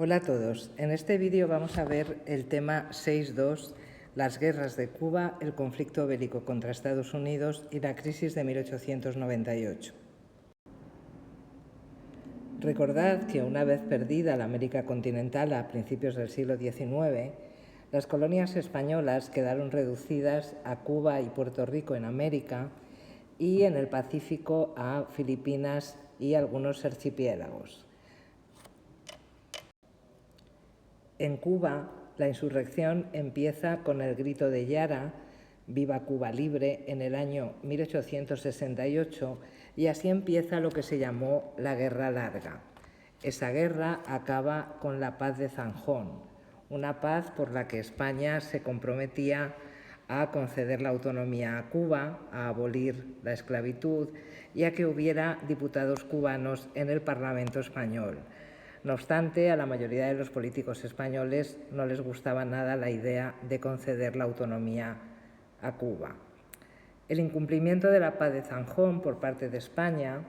Hola a todos. En este vídeo vamos a ver el tema 6.2, las guerras de Cuba, el conflicto bélico contra Estados Unidos y la crisis de 1898. Recordad que una vez perdida la América continental a principios del siglo XIX, las colonias españolas quedaron reducidas a Cuba y Puerto Rico en América y en el Pacífico a Filipinas y algunos archipiélagos. En Cuba, la insurrección empieza con el grito de Yara, «Viva Cuba libre», en el año 1868, y así empieza lo que se llamó la Guerra Larga. Esa guerra acaba con la Paz de Zanjón, una paz por la que España se comprometía a conceder la autonomía a Cuba, a abolir la esclavitud y a que hubiera diputados cubanos en el Parlamento español. No obstante, a la mayoría de los políticos españoles no les gustaba nada la idea de conceder la autonomía a Cuba. El incumplimiento de la Paz de Zanjón por parte de España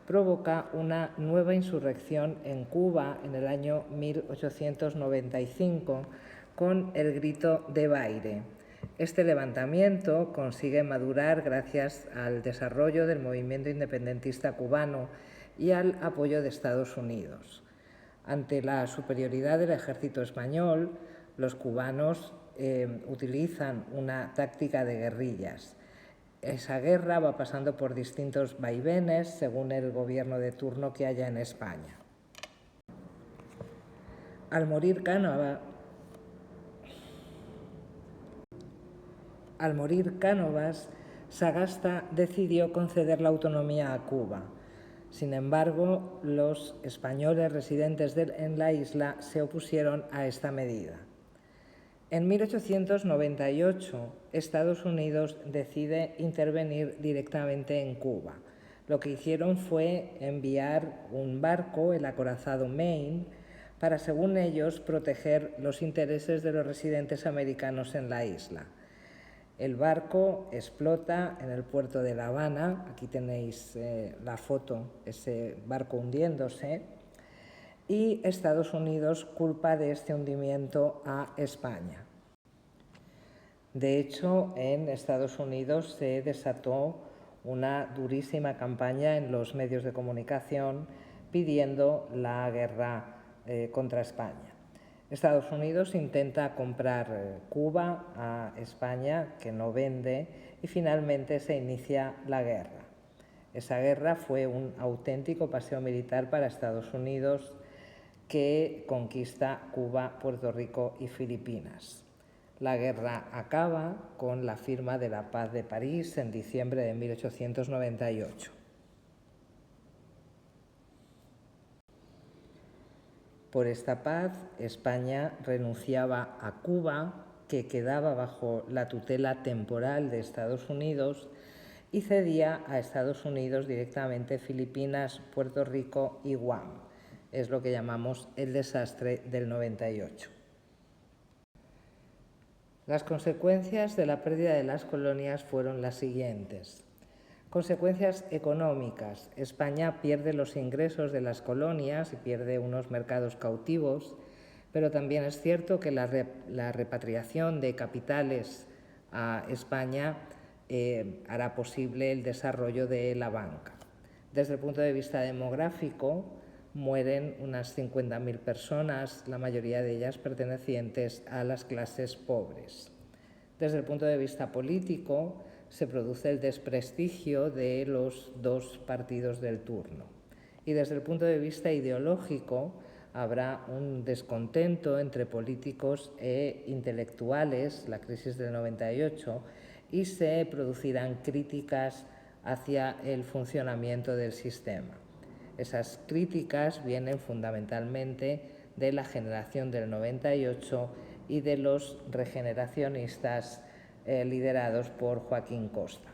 provoca una nueva insurrección en Cuba en el año 1895 con el grito de Baire. Este levantamiento consigue madurar gracias al desarrollo del movimiento independentista cubano y al apoyo de Estados Unidos. Ante la superioridad del ejército español, los cubanos utilizan una táctica de guerrillas. Esa guerra va pasando por distintos vaivenes según el gobierno de turno que haya en España. Al morir Cánovas, Sagasta decidió conceder la autonomía a Cuba. Sin embargo, los españoles residentes en la isla se opusieron a esta medida. En 1898, Estados Unidos decide intervenir directamente en Cuba. Lo que hicieron fue enviar un barco, el acorazado Maine, para, según ellos, proteger los intereses de los residentes americanos en la isla. El barco explota en el puerto de La Habana, aquí tenéis la foto, ese barco hundiéndose, y Estados Unidos culpa de este hundimiento a España. De hecho, en Estados Unidos se desató una durísima campaña en los medios de comunicación pidiendo la guerra contra España. Estados Unidos intenta comprar Cuba a España, que no vende, y finalmente se inicia la guerra. Esa guerra fue un auténtico paseo militar para Estados Unidos, que conquista Cuba, Puerto Rico y Filipinas. La guerra acaba con la firma de la Paz de París en diciembre de 1898. Por esta paz, España renunciaba a Cuba, que quedaba bajo la tutela temporal de Estados Unidos, y cedía a Estados Unidos directamente Filipinas, Puerto Rico y Guam. Es lo que llamamos el desastre del 98. Las consecuencias de la pérdida de las colonias fueron las siguientes. Consecuencias económicas. España pierde los ingresos de las colonias y pierde unos mercados cautivos, pero también es cierto que la repatriación de capitales a España hará posible el desarrollo de la banca. Desde el punto de vista demográfico, mueren unas 50.000 personas, la mayoría de ellas pertenecientes a las clases pobres. Desde el punto de vista político, se produce el desprestigio de los dos partidos del turno. Y desde el punto de vista ideológico, habrá un descontento entre políticos e intelectuales, la crisis del 98, y se producirán críticas hacia el funcionamiento del sistema. Esas críticas vienen fundamentalmente de la generación del 98 y de los regeneracionistas liderados por Joaquín Costa.